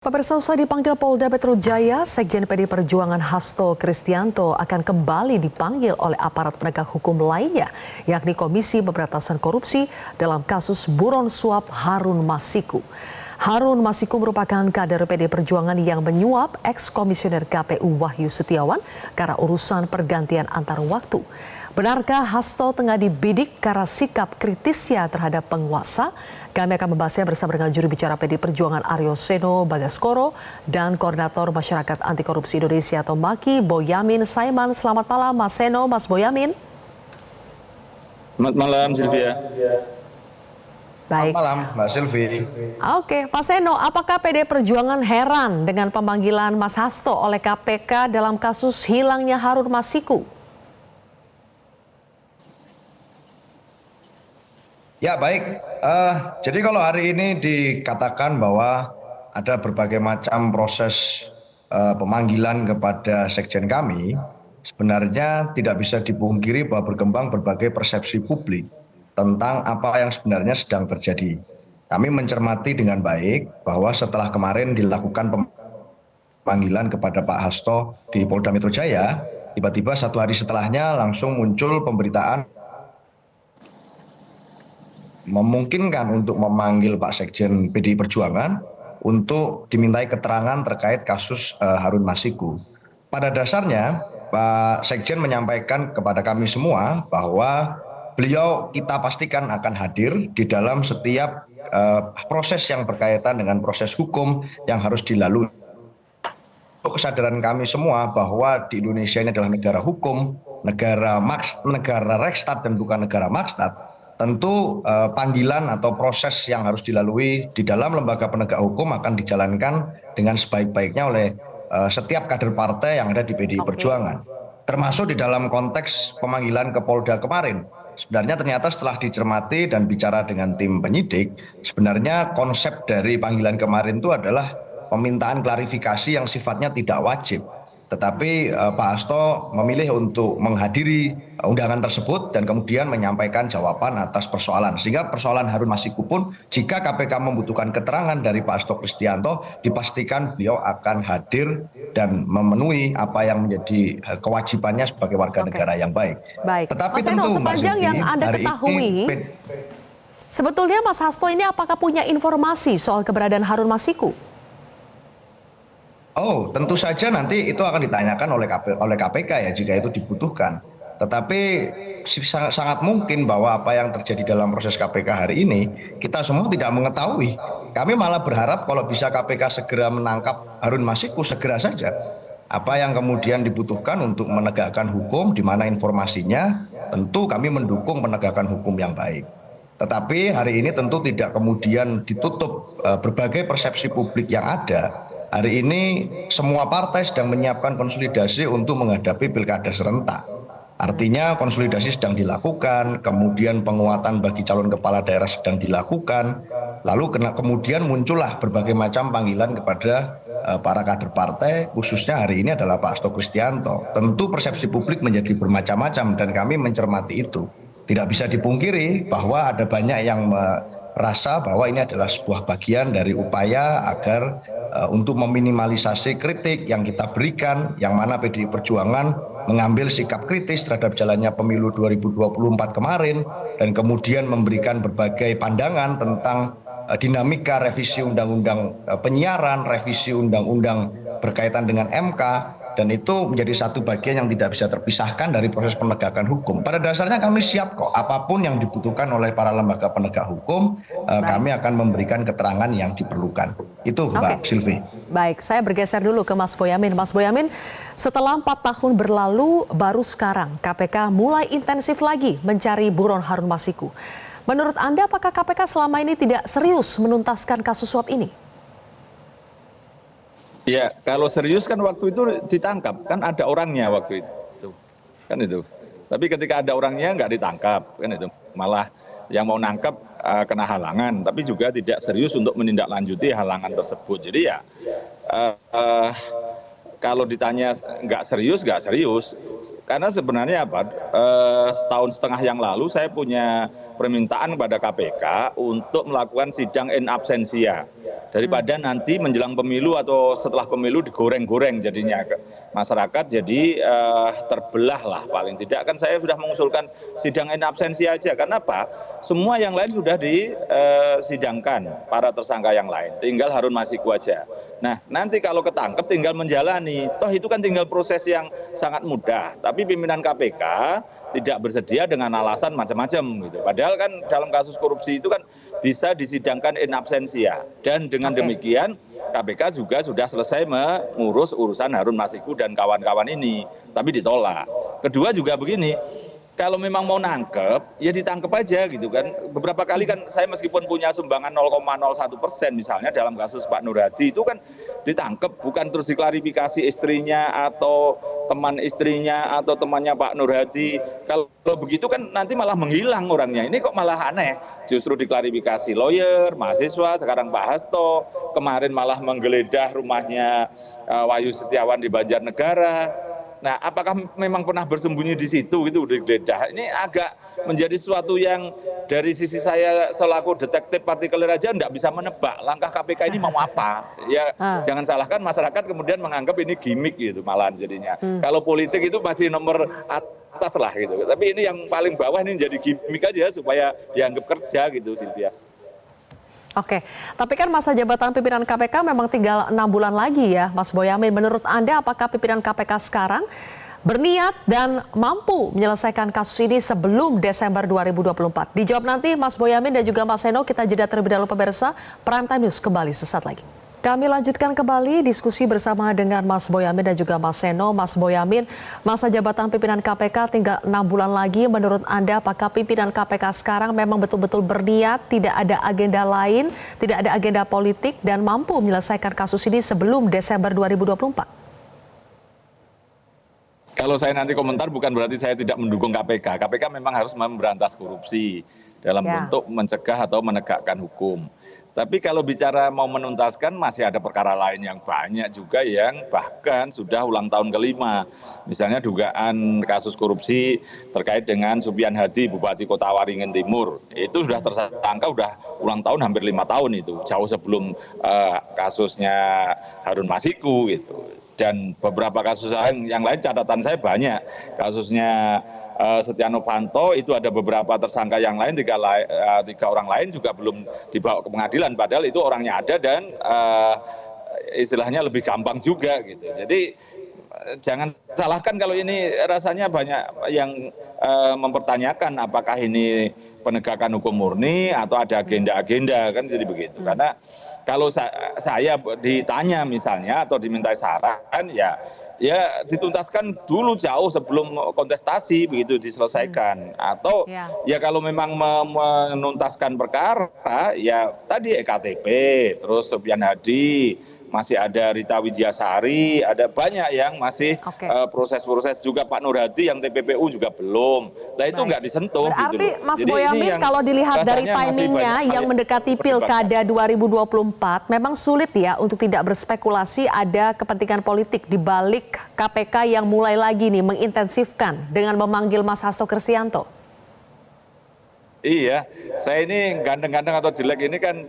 Pemirsa, usai dipanggil Polda Metro Jaya, Sekjen PD Perjuangan Hasto Kristianto akan kembali dipanggil oleh aparat penegak hukum lainnya, yakni Komisi Pemberantasan Korupsi dalam kasus buron suap Harun Masiku. Harun Masiku merupakan kader PD Perjuangan yang menyuap ex-komisioner KPU Wahyu Setiawan karena urusan pergantian antar waktu. Benarkah Hasto tengah dibidik karena sikap kritisnya terhadap penguasa? Kami akan membahasnya bersama dengan juru bicara PD Perjuangan Aryo Seno Bagaskoro dan Koordinator Masyarakat Anti Korupsi Indonesia atau MAKI Boyamin Saiman. Selamat malam Mas Seno, Mas Boyamin. Selamat malam Sylvia. Baik. Selamat malam Mbak Sylvi. Oke, Pak Seno, apakah PD Perjuangan heran dengan pemanggilan Mas Hasto oleh KPK dalam kasus hilangnya Harun Masiku? Ya baik, jadi kalau hari ini dikatakan bahwa ada berbagai macam proses pemanggilan kepada sekjen kami, sebenarnya tidak bisa dipungkiri bahwa berkembang berbagai persepsi publik tentang apa yang sebenarnya sedang terjadi. Kami mencermati dengan baik bahwa setelah kemarin dilakukan pemanggilan kepada Pak Hasto di Polda Metro Jaya, tiba-tiba satu hari setelahnya langsung muncul pemberitaan memungkinkan untuk memanggil Pak Sekjen PDI Perjuangan untuk dimintai keterangan terkait kasus Harun Masiku. Pada dasarnya Pak Sekjen menyampaikan kepada kami semua bahwa beliau kita pastikan akan hadir di dalam setiap proses yang berkaitan dengan proses hukum yang harus dilalui. Untuk kesadaran kami semua bahwa di Indonesia ini adalah negara hukum, negara Rechtsstaat dan bukan negara Marktstaat. Tentu panggilan atau proses yang harus dilalui di dalam lembaga penegak hukum akan dijalankan dengan sebaik-baiknya oleh setiap kader partai yang ada di PDI Perjuangan. Termasuk di dalam konteks pemanggilan ke Polda kemarin. Sebenarnya ternyata setelah dicermati dan bicara dengan tim penyidik, sebenarnya konsep dari panggilan kemarin itu adalah permintaan klarifikasi yang sifatnya tidak wajib. Tetapi Pak Hasto memilih untuk menghadiri undangan tersebut dan kemudian menyampaikan jawaban atas persoalan. Sehingga persoalan Harun Masiku pun jika KPK membutuhkan keterangan dari Pak Hasto Kristianto, dipastikan beliau akan hadir dan memenuhi apa yang menjadi kewajibannya sebagai warga negara yang baik. Baik. Tetapi Mas Seno, tentu sepanjang Mbak Sylvi, yang Anda ketahui, sebetulnya Mas Hasto ini apakah punya informasi soal keberadaan Harun Masiku? Oh, tentu saja nanti itu akan ditanyakan oleh KPK ya jika itu dibutuhkan. Tetapi sangat mungkin bahwa apa yang terjadi dalam proses KPK hari ini kita semua tidak mengetahui. Kami malah berharap kalau bisa KPK segera menangkap Harun Masiku segera saja. Apa yang kemudian dibutuhkan untuk menegakkan hukum di mana informasinya, tentu kami mendukung penegakan hukum yang baik. Tetapi hari ini tentu tidak kemudian ditutup berbagai persepsi publik yang ada. Hari ini semua partai sedang menyiapkan konsolidasi untuk menghadapi pilkada serentak. Artinya konsolidasi sedang dilakukan, kemudian penguatan bagi calon kepala daerah sedang dilakukan, lalu kemudian muncullah berbagai macam panggilan kepada para kader partai, khususnya hari ini adalah Pak Hasto Kristianto. Tentu persepsi publik menjadi bermacam-macam dan kami mencermati itu. Tidak bisa dipungkiri bahwa ada banyak yang merasa bahwa ini adalah sebuah bagian dari upaya agar untuk meminimalisasi kritik yang kita berikan, yang mana PDI Perjuangan mengambil sikap kritis terhadap jalannya pemilu 2024 kemarin dan kemudian memberikan berbagai pandangan tentang dinamika revisi undang-undang penyiaran, revisi undang-undang berkaitan dengan MK, dan itu menjadi satu bagian yang tidak bisa terpisahkan dari proses penegakan hukum. Pada dasarnya kami siap kok, apapun yang dibutuhkan oleh para lembaga penegak hukum, kami akan memberikan keterangan yang diperlukan. Itu Mbak Sylvi. Baik, saya bergeser dulu ke Mas Boyamin. Mas Boyamin, setelah 4 tahun berlalu, baru sekarang KPK mulai intensif lagi mencari buron Harun Masiku. Menurut Anda, apakah KPK selama ini tidak serius menuntaskan kasus suap ini? Ya, kalau serius kan waktu itu ditangkap, kan ada orangnya waktu itu, kan itu. Tapi ketika ada orangnya nggak ditangkap, kan itu. Malah yang mau nangkap kena halangan, tapi juga tidak serius untuk menindaklanjuti halangan tersebut. Jadi ya, kalau ditanya nggak serius, karena sebenarnya apa? Setahun setengah yang lalu saya punya permintaan kepada KPK untuk melakukan sidang in absentia daripada nanti menjelang pemilu atau setelah pemilu digoreng-goreng jadinya masyarakat, jadi terbelah lah. Paling tidak kan saya sudah mengusulkan sidang in absensi aja, karena apa, semua yang lain sudah disidangkan para tersangka yang lain, tinggal Harun Masiku aja. Nah nanti kalau ketangkep tinggal menjalani, toh itu kan tinggal proses yang sangat mudah, tapi pimpinan KPK tidak bersedia dengan alasan macam-macam gitu. Padahal kan dalam kasus korupsi itu kan bisa disidangkan in absentia, dan dengan demikian KPK juga sudah selesai mengurus urusan Harun Masiku dan kawan-kawan ini, tapi ditolak. Kedua juga begini, kalau memang mau nangkep, ya ditangkep aja gitu kan. Beberapa kali kan saya meskipun punya sumbangan 0,01% misalnya dalam kasus Pak Nur Hadi itu kan ditangkep, bukan terus diklarifikasi istrinya atau teman istrinya atau temannya Pak Nur Hadi. Kalau begitu kan nanti malah menghilang orangnya. Ini kok malah aneh, justru diklarifikasi lawyer, mahasiswa, sekarang Pak Hasto, kemarin malah menggeledah rumahnya Wahyu Setiawan di Banjarnegara. Nah, apakah memang pernah bersembunyi di situ gitu digeledah? Ini agak menjadi sesuatu yang dari sisi saya selaku detektif partikelir aja enggak bisa menebak langkah KPK ini mau apa. Ya, jangan salahkan masyarakat kemudian menganggap ini gimmick gitu malahan jadinya. Kalau politik itu masih nomor atas lah gitu. Tapi ini yang paling bawah ini jadi gimmick aja supaya dianggap kerja gitu, Silvia. Oke, tapi kan masa jabatan pimpinan KPK memang tinggal 6 bulan lagi ya, Mas Boyamin. Menurut Anda, apakah pimpinan KPK sekarang berniat dan mampu menyelesaikan kasus ini sebelum Desember 2024? Dijawab nanti Mas Boyamin dan juga Mas Seno. Kita jeda terlebih dahulu pemirsa. Prime Time News kembali sesaat lagi. Kami lanjutkan kembali diskusi bersama dengan Mas Boyamin dan juga Mas Seno. Mas Boyamin, masa jabatan pimpinan KPK tinggal 6 bulan lagi. Menurut Anda, apakah pimpinan KPK sekarang memang betul-betul berniat, tidak ada agenda lain, tidak ada agenda politik, dan mampu menyelesaikan kasus ini sebelum Desember 2024? Kalau saya nanti komentar bukan berarti saya tidak mendukung KPK. KPK memang harus memberantas korupsi dalam bentuk mencegah atau menegakkan hukum. Tapi kalau bicara mau menuntaskan, masih ada perkara lain yang banyak juga yang bahkan sudah ulang tahun kelima. Misalnya dugaan kasus korupsi terkait dengan Supian Hadi, Bupati Kota Waringin Timur. Itu sudah tersangka, sudah ulang tahun hampir 5 tahun itu. Jauh sebelum kasusnya Harun Masiku gitu. Dan beberapa kasus yang lain catatan saya banyak. Kasusnya Setia Novanto itu ada beberapa tersangka yang lain, tiga orang lain juga belum dibawa ke pengadilan, padahal itu orangnya ada dan istilahnya lebih gampang juga gitu. Jadi jangan salahkan kalau ini rasanya banyak yang mempertanyakan apakah ini penegakan hukum murni atau ada agenda-agenda, kan jadi begitu. Karena kalau saya ditanya misalnya atau dimintai saran, ya dituntaskan dulu jauh sebelum kontestasi begitu diselesaikan. Atau ya kalau memang menuntaskan perkara, ya tadi EKTP, terus Supian Hadi, masih ada Rita Wijiasari, ada banyak yang masih proses-proses juga Pak Nur Hadi yang TPPU juga belum. Nah itu nggak disentuh. Berarti gitu. Mas Boyamin kalau dilihat dari timingnya yang mendekati Pilkada 2024, memang sulit ya untuk tidak berspekulasi ada kepentingan politik di balik KPK yang mulai lagi nih mengintensifkan dengan memanggil Mas Hasto Kristianto. Iya, saya ini ganteng-ganteng atau jelek ini kan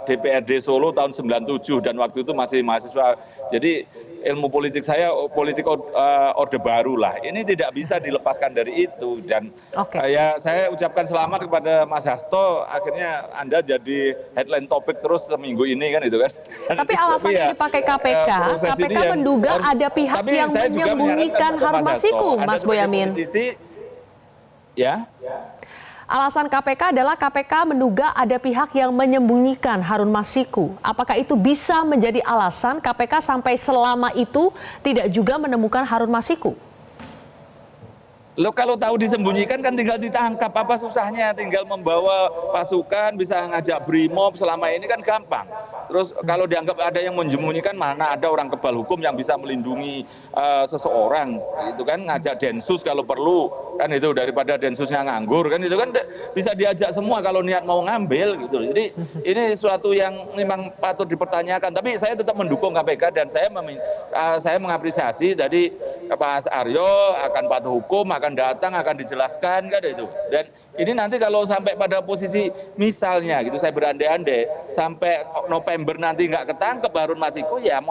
DPRD Solo tahun 97 dan waktu itu masih mahasiswa. Jadi ilmu politik saya politik orde baru lah. Ini tidak bisa dilepaskan dari itu dan ya saya ucapkan selamat kepada Mas Hasto. Akhirnya Anda jadi headline topik terus seminggu ini kan itu kan. Tapi alasan yang dipakai KPK, KPK menduga ada pihak yang menyembunyikan Harun Masiku, Mas Boyamin. Ya. Alasan KPK adalah KPK menduga ada pihak yang menyembunyikan Harun Masiku. Apakah itu bisa menjadi alasan KPK sampai selama itu tidak juga menemukan Harun Masiku? Lo kalau tahu disembunyikan kan tinggal ditangkap, apa susahnya, tinggal membawa pasukan, bisa ngajak BRIMOB, selama ini kan gampang. Terus kalau dianggap ada yang menyembunyikan, mana ada orang kebal hukum yang bisa melindungi seseorang, itu kan ngajak Densus kalau perlu, kan itu daripada Densusnya nganggur, kan itu kan bisa diajak semua kalau niat mau ngambil gitu. Jadi ini sesuatu yang memang patut dipertanyakan, tapi saya tetap mendukung KPK dan saya mengapresiasi dari Mas Aryo akan patuh hukum, akan datang, akan dijelaskan kan itu. Dan ini nanti kalau sampai pada posisi misalnya gitu saya berandai-andai sampai November nanti nggak ketangkep Harun Masiku ya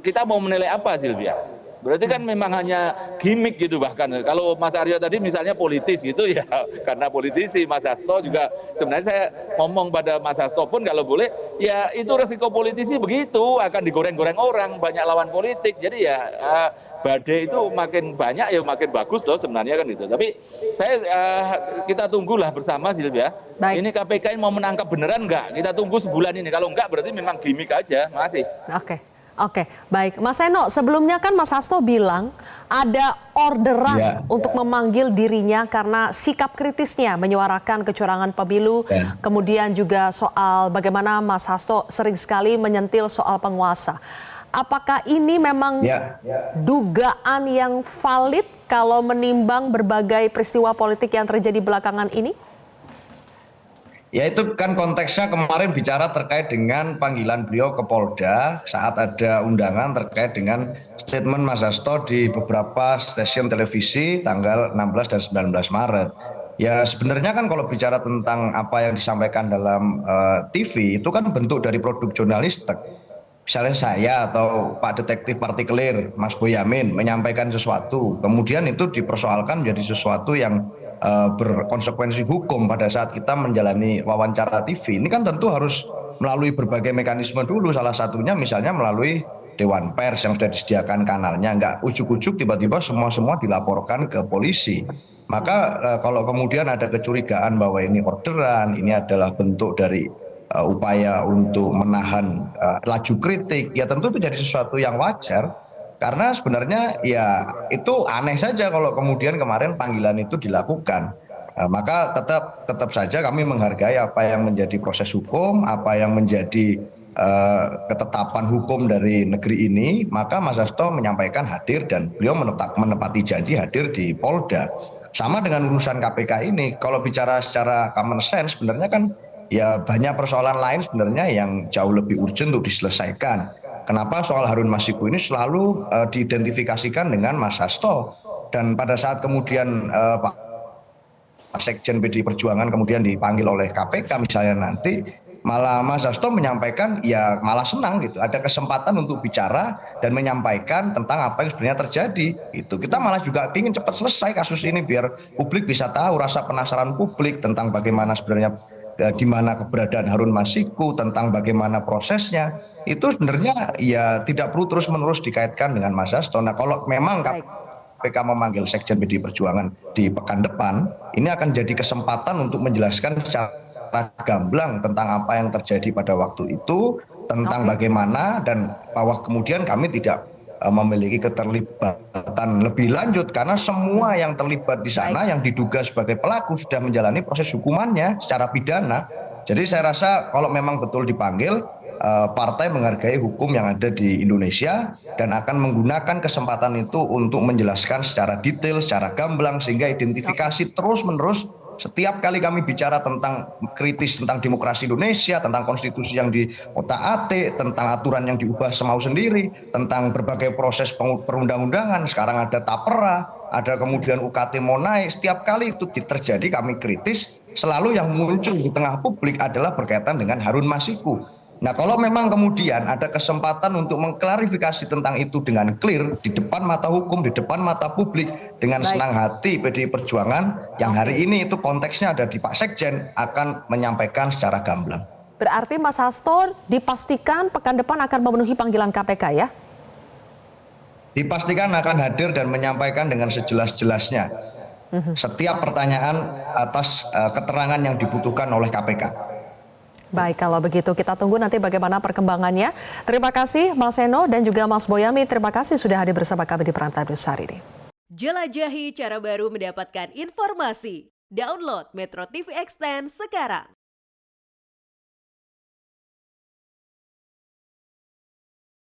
kita mau menilai apa Silvia? Berarti kan memang hanya gimmick gitu bahkan. Kalau Mas Aryo tadi misalnya politis gitu ya karena politisi. Mas Hasto juga sebenarnya saya ngomong pada Mas Hasto pun kalau boleh ya itu resiko politisi begitu akan digoreng-goreng orang banyak lawan politik. Jadi ya badai itu makin banyak ya makin bagus loh sebenarnya kan itu. Tapi kita tunggulah bersama Silvia. Baik. Ini KPK ini mau menangkap beneran nggak? Kita tunggu sebulan ini. Kalau nggak berarti memang gimmick aja. Masih. Oke, baik. Mas Seno, sebelumnya kan Mas Hasto bilang ada orderan untuk memanggil dirinya karena sikap kritisnya menyuarakan kecurangan pemilu, kemudian juga soal bagaimana Mas Hasto sering sekali menyentil soal penguasa. Apakah ini memang dugaan yang valid kalau menimbang berbagai peristiwa politik yang terjadi belakangan ini? Ya itu kan konteksnya kemarin bicara terkait dengan panggilan beliau ke Polda saat ada undangan terkait dengan statement Mas Hasto di beberapa stasiun televisi tanggal 16 dan 19 Maret. Ya sebenarnya kan kalau bicara tentang apa yang disampaikan dalam TV itu kan bentuk dari produk jurnalistik. Misalnya saya atau Pak Detektif Partikelir, Mas Boyamin menyampaikan sesuatu, kemudian itu dipersoalkan menjadi sesuatu yang berkonsekuensi hukum pada saat kita menjalani wawancara TV. Ini kan tentu harus melalui berbagai mekanisme dulu, salah satunya misalnya melalui Dewan Pers yang sudah disediakan kanalnya, nggak ujuk-ujuk tiba-tiba semua dilaporkan ke polisi. Maka kalau kemudian ada kecurigaan bahwa ini orderan, ini adalah bentuk dari upaya untuk menahan laju kritik, ya tentu itu jadi sesuatu yang wajar. Karena sebenarnya ya itu aneh saja kalau kemudian kemarin panggilan itu dilakukan. Maka tetap saja kami menghargai apa yang menjadi proses hukum, apa yang menjadi ketetapan hukum dari negeri ini. Maka Mas Hasto menyampaikan hadir dan beliau menepati janji hadir di Polda. Sama dengan urusan KPK ini, kalau bicara secara common sense sebenarnya kan ya banyak persoalan lain sebenarnya yang jauh lebih urgent untuk diselesaikan. Kenapa soal Harun Masiku ini selalu diidentifikasikan dengan Mas Hasto, dan pada saat kemudian Pak Sekjen PDI Perjuangan kemudian dipanggil oleh KPK misalnya nanti, malah Mas Hasto menyampaikan ya malah senang gitu ada kesempatan untuk bicara dan menyampaikan tentang apa yang sebenarnya terjadi. Itu kita malah juga ingin cepat selesai kasus ini biar publik bisa tahu, rasa penasaran publik tentang bagaimana sebenarnya di mana keberadaan Harun Masiku, tentang bagaimana prosesnya, itu sebenarnya ya tidak perlu terus-menerus dikaitkan dengan Mas Hasto. Nah kalau memang KPK memanggil Sekjen PDI Perjuangan di pekan depan, ini akan jadi kesempatan untuk menjelaskan secara gamblang tentang apa yang terjadi pada waktu itu, tentang bagaimana, dan bahwa kemudian kami tidak memiliki keterlibatan lebih lanjut karena semua yang terlibat di sana yang diduga sebagai pelaku sudah menjalani proses hukumannya secara pidana. Jadi saya rasa kalau memang betul dipanggil, partai menghargai hukum yang ada di Indonesia dan akan menggunakan kesempatan itu untuk menjelaskan secara detail, secara gamblang, sehingga identifikasi terus-menerus. Setiap kali kami bicara tentang kritis tentang demokrasi Indonesia, tentang konstitusi yang diotak-atik, tentang aturan yang diubah semau sendiri, tentang berbagai proses perundang-undangan, sekarang ada tapera, ada kemudian UKT mau naik, setiap kali itu terjadi kami kritis, selalu yang muncul di tengah publik adalah berkaitan dengan Harun Masiku. Nah kalau memang kemudian ada kesempatan untuk mengklarifikasi tentang itu dengan clear di depan mata hukum, di depan mata publik, dengan senang hati PDI Perjuangan yang hari ini itu konteksnya ada di Pak Sekjen akan menyampaikan secara gamblang. Berarti Mas Hasto dipastikan pekan depan akan memenuhi panggilan KPK ya? Dipastikan akan hadir dan menyampaikan dengan sejelas-jelasnya setiap pertanyaan atas keterangan yang dibutuhkan oleh KPK. Baik, kalau begitu kita tunggu nanti bagaimana perkembangannya. Terima kasih Mas Seno dan juga Mas Boyamin. Terima kasih sudah hadir bersama kami di Prime Time News hari ini. Jelajahi cara baru mendapatkan informasi. Download Metro TV Extend sekarang.